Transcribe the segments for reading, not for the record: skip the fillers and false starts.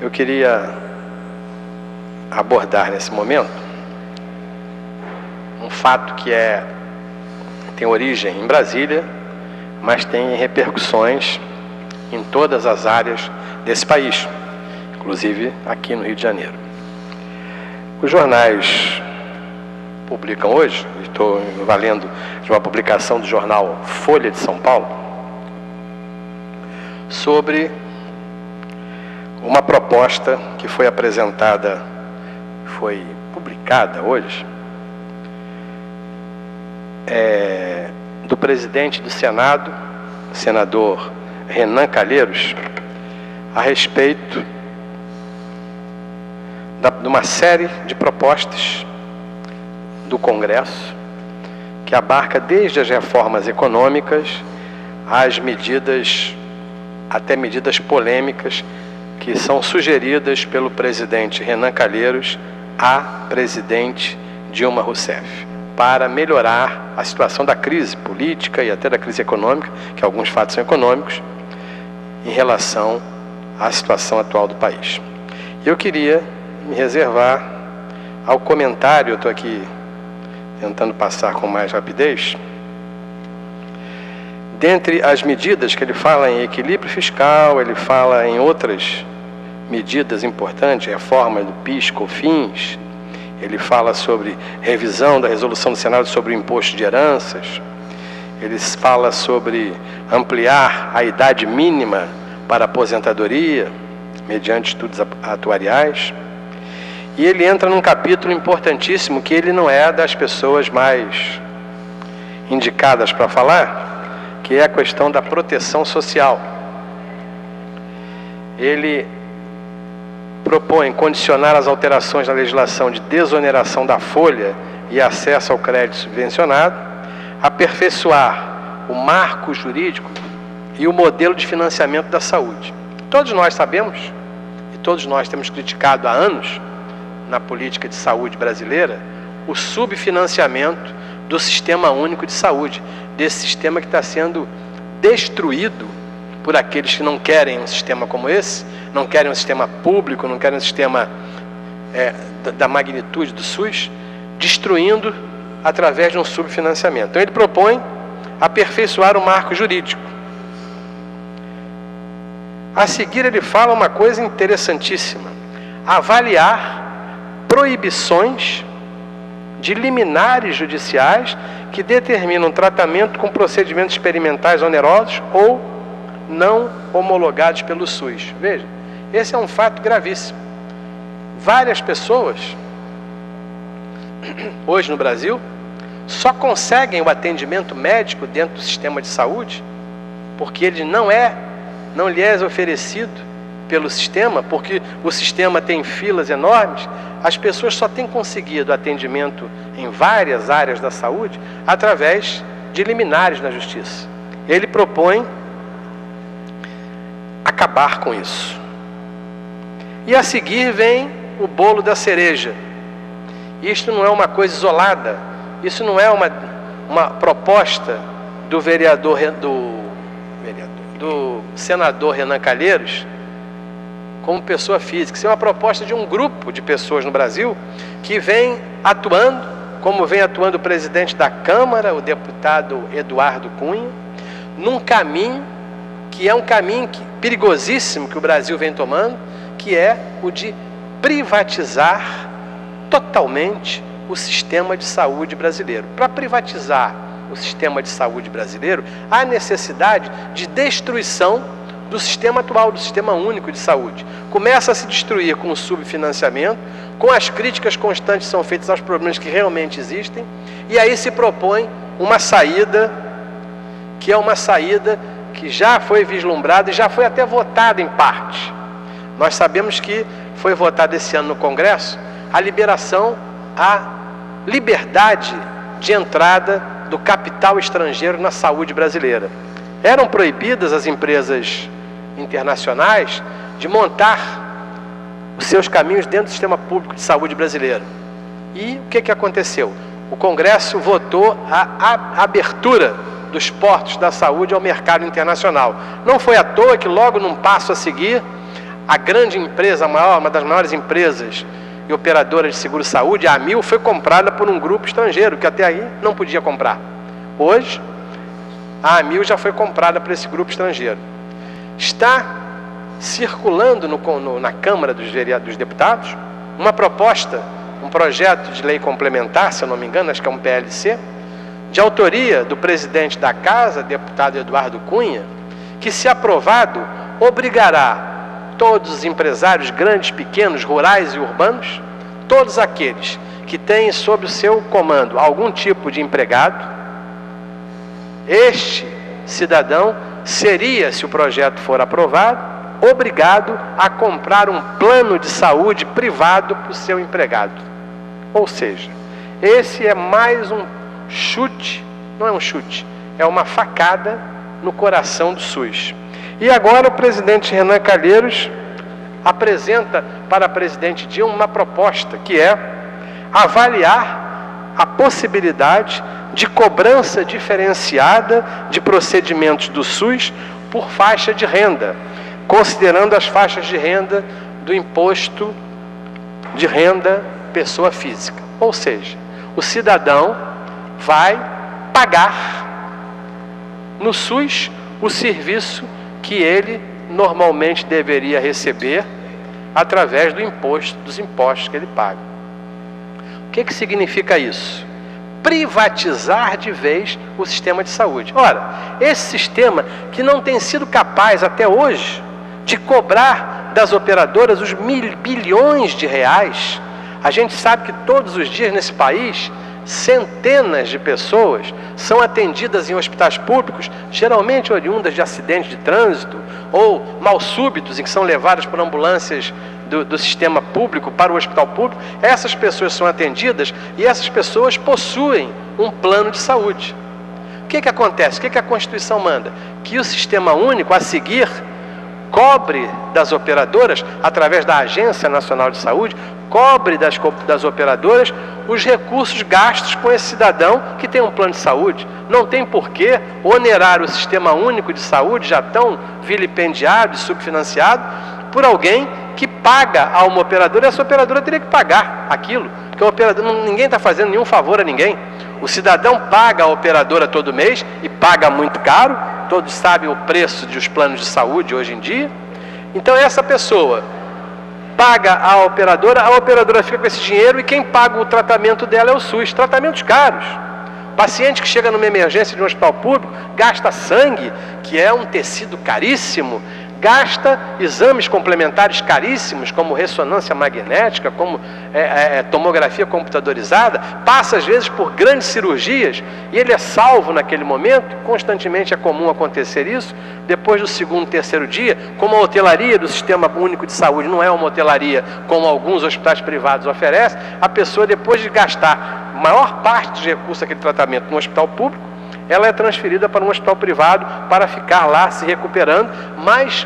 Eu queria abordar nesse momento um fato que tem origem em Brasília, mas tem repercussões em todas as áreas desse país, inclusive aqui no Rio de Janeiro. Os jornais publicam hoje, estou valendo de uma publicação do jornal Folha de São Paulo, sobre uma proposta que foi apresentada, foi publicada hoje, do presidente do Senado, senador Renan Calheiros, a respeito de uma série de propostas do Congresso que abarca desde as reformas econômicas às medidas, até medidas polêmicas que são sugeridas pelo presidente Renan Calheiros à presidente Dilma Rousseff, para melhorar a situação da crise política e até da crise econômica, que alguns fatos são econômicos, em relação à situação atual do país. Eu queria me reservar ao comentário, eu estou aqui tentando passar com mais rapidez. Dentre as medidas que ele fala em equilíbrio fiscal, ele fala em outras medidas importantes, reforma do PIS/COFINS, ele fala sobre revisão da resolução do Senado sobre o imposto de heranças, ele fala sobre ampliar a idade mínima para aposentadoria, mediante estudos atuariais, e ele entra num capítulo importantíssimo que ele não é das pessoas mais indicadas para falar, que é a questão da proteção social. Ele propõe condicionar as alterações na legislação de desoneração da folha e acesso ao crédito subvencionado, aperfeiçoar o marco jurídico e o modelo de financiamento da saúde. Todos nós sabemos, e todos nós temos criticado há anos, na política de saúde brasileira, o subfinanciamento do Sistema Único de Saúde, desse sistema que está sendo destruído por aqueles que não querem um sistema como esse, não querem um sistema público, não querem um sistema da magnitude do SUS, destruindo através de um subfinanciamento. Então ele propõe aperfeiçoar o marco jurídico. A seguir ele fala uma coisa interessantíssima: avaliar proibições de liminares judiciais que determinam tratamento com procedimentos experimentais onerosos ou não homologados pelo SUS. Veja, esse é um fato gravíssimo. Várias pessoas, hoje no Brasil, só conseguem o atendimento médico dentro do sistema de saúde porque ele não lhe é oferecido pelo sistema, porque o sistema tem filas enormes. As pessoas só têm conseguido atendimento em várias áreas da saúde através de liminares na justiça. Ele propõe acabar com isso. E a seguir vem o bolo da cereja. Isto não é uma coisa isolada, isso não é uma proposta do senador Renan Calheiros como pessoa física. Isso é uma proposta de um grupo de pessoas no Brasil que vem atuando, como vem atuando o presidente da Câmara, o deputado Eduardo Cunha, num caminho que é um caminho perigosíssimo que o Brasil vem tomando, que é o de privatizar totalmente o sistema de saúde brasileiro. Para privatizar o sistema de saúde brasileiro, há necessidade de destruição do sistema atual, do Sistema Único de Saúde. Começa a se destruir com o subfinanciamento, com as críticas constantes que são feitas aos problemas que realmente existem, e aí se propõe uma saída, que é uma saída que já foi vislumbrada e já foi até votada em parte. Nós sabemos que foi votada esse ano no Congresso a liberação, a liberdade de entrada do capital estrangeiro na saúde brasileira. Eram proibidas as empresas internacionais de montar os seus caminhos dentro do sistema público de saúde brasileiro. E o que aconteceu? O Congresso votou a abertura dos portos da saúde ao mercado internacional. Não foi à toa que logo num passo a seguir, A grande empresa, uma das maiores empresas e operadoras de seguro-saúde, a Amil, foi comprada por um grupo estrangeiro, que até aí não podia comprar. Hoje, a Amil já foi comprada por esse grupo estrangeiro. Está circulando na Câmara dos Deputados uma proposta, um projeto de lei complementar, se eu não me engano, acho que é um PLC, de autoria do presidente da Casa, deputado Eduardo Cunha, que, se aprovado, obrigará todos os empresários grandes, pequenos, rurais e urbanos, todos aqueles que têm sob o seu comando algum tipo de empregado, este cidadão seria, se o projeto for aprovado, obrigado a comprar um plano de saúde privado para o seu empregado. Ou seja, esse é mais um chute, não é um chute, é uma facada no coração do SUS. E agora o presidente Renan Calheiros apresenta para a presidente Dilma uma proposta, que é avaliar a possibilidade de cobrança diferenciada de procedimentos do SUS por faixa de renda, considerando as faixas de renda do imposto de renda pessoa física. Ou seja, o cidadão vai pagar no SUS o serviço que ele normalmente deveria receber através dos impostos que ele paga. O que significa isso? Privatizar de vez o sistema de saúde. Ora, esse sistema que não tem sido capaz até hoje de cobrar das operadoras os bilhões de reais. A gente sabe que todos os dias nesse país centenas de pessoas são atendidas em hospitais públicos, geralmente oriundas de acidentes de trânsito ou mal súbitos, em que são levadas por ambulâncias do sistema público para o hospital público. Essas pessoas são atendidas e essas pessoas possuem um plano de saúde. O que acontece? O que a Constituição manda? Que o Sistema Único, a seguir, cobre das operadoras, através da Agência Nacional de Saúde, cobre das operadoras os recursos gastos com esse cidadão que tem um plano de saúde. Não tem por que onerar o Sistema Único de Saúde, já tão vilipendiado e subfinanciado, por alguém que paga a uma operadora, e essa operadora teria que pagar aquilo, porque a operadora, ninguém está fazendo nenhum favor a ninguém. O cidadão paga a operadora todo mês, e paga muito caro, todos sabem o preço dos planos de saúde hoje em dia. Então essa pessoa paga a operadora fica com esse dinheiro, e quem paga o tratamento dela é o SUS, tratamentos caros. Paciente que chega numa emergência de um hospital público, gasta sangue, que é um tecido caríssimo, gasta exames complementares caríssimos, como ressonância magnética, como tomografia computadorizada, passa às vezes por grandes cirurgias, e ele é salvo naquele momento. Constantemente é comum acontecer isso, depois do segundo, terceiro dia. Como a hotelaria do Sistema Único de Saúde não é uma hotelaria como alguns hospitais privados oferecem, a pessoa, depois de gastar a maior parte dos recursos daquele tratamento no hospital público, ela é transferida para um hospital privado para ficar lá se recuperando, mas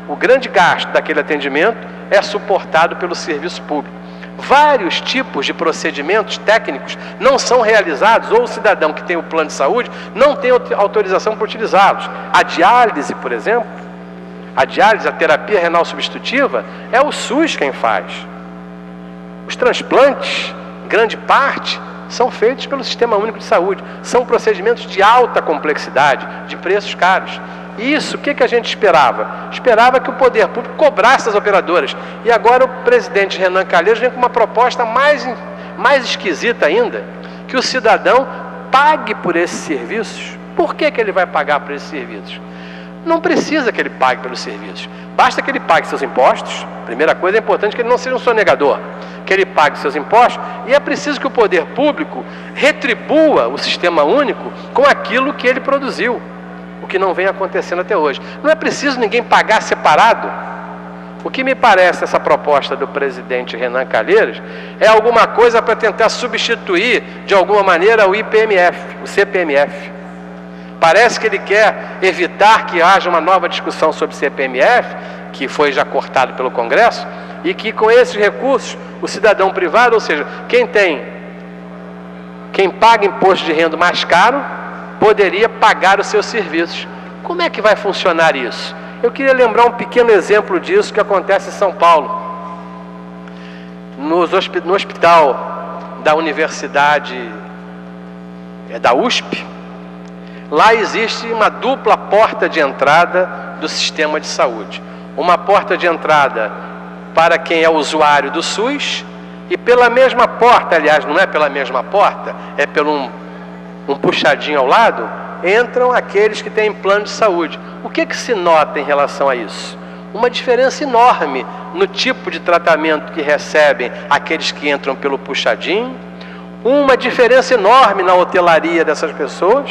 o grande gasto daquele atendimento é suportado pelo serviço público. Vários tipos de procedimentos técnicos não são realizados, ou o cidadão que tem o plano de saúde não tem autorização para utilizá-los. A diálise, por exemplo, a terapia renal substitutiva, é o SUS quem faz. Os transplantes, grande parte, são feitos pelo Sistema Único de Saúde. São procedimentos de alta complexidade, de preços caros. E isso, o que a gente esperava? Esperava que o poder público cobrasse as operadoras. E agora o presidente Renan Calheiros vem com uma proposta mais esquisita ainda, que o cidadão pague por esses serviços. Por que ele vai pagar por esses serviços? Não precisa que ele pague pelos serviços. Basta que ele pague seus impostos. Primeira coisa, é importante que ele não seja um sonegador, que ele pague seus impostos, e é preciso que o poder público retribua o Sistema Único com aquilo que ele produziu, o que não vem acontecendo até hoje. Não é preciso ninguém pagar separado. O que me parece essa proposta do presidente Renan Calheiros é alguma coisa para tentar substituir, de alguma maneira, o IPMF, o CPMF. Parece que ele quer evitar que haja uma nova discussão sobre CPMF, que foi já cortado pelo Congresso, e que com esses recursos, o cidadão privado, ou seja, quem paga imposto de renda mais caro, poderia pagar os seus serviços. Como é que vai funcionar isso? Eu queria lembrar um pequeno exemplo disso que acontece em São Paulo. No hospital da Universidade da USP, lá existe uma dupla porta de entrada do sistema de saúde. Uma porta de entrada para quem é usuário do SUS, e pela mesma porta, aliás, não é pela mesma porta, é pelo um puxadinho ao lado, entram aqueles que têm plano de saúde. O que se nota em relação a isso? Uma diferença enorme no tipo de tratamento que recebem aqueles que entram pelo puxadinho, uma diferença enorme na hotelaria dessas pessoas,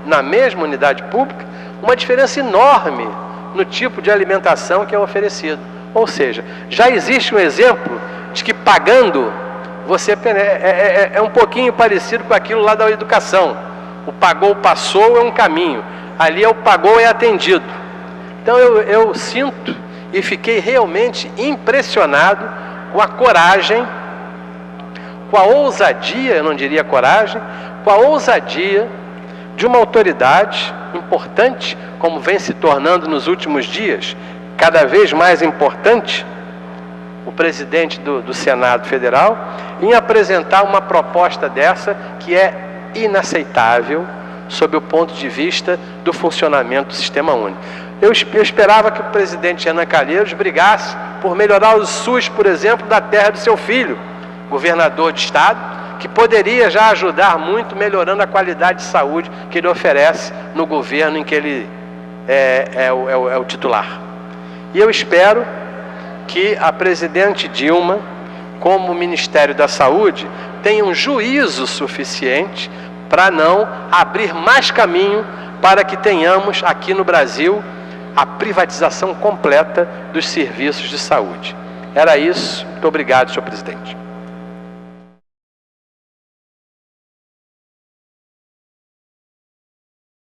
na mesma unidade pública, uma diferença enorme no tipo de alimentação que é oferecido. Ou seja, já existe um exemplo de que pagando, você é um pouquinho parecido com aquilo lá da educação. O pagou, passou é um caminho. Ali é o pagou, é atendido. Então eu sinto e fiquei realmente impressionado com a coragem, com a ousadia, eu não diria coragem, com a ousadia de uma autoridade importante, como vem se tornando nos últimos dias, cada vez mais importante, o presidente do Senado Federal, em apresentar uma proposta dessa que é inaceitável sob o ponto de vista do funcionamento do Sistema Único. Eu esperava que o presidente Renan Calheiros brigasse por melhorar o SUS, por exemplo, da terra do seu filho, governador de estado, que poderia já ajudar muito melhorando a qualidade de saúde que ele oferece no governo em que ele é o titular. E eu espero que a presidente Dilma, como o Ministério da Saúde, tenha um juízo suficiente para não abrir mais caminho para que tenhamos aqui no Brasil a privatização completa dos serviços de saúde. Era isso. Muito obrigado, senhor presidente.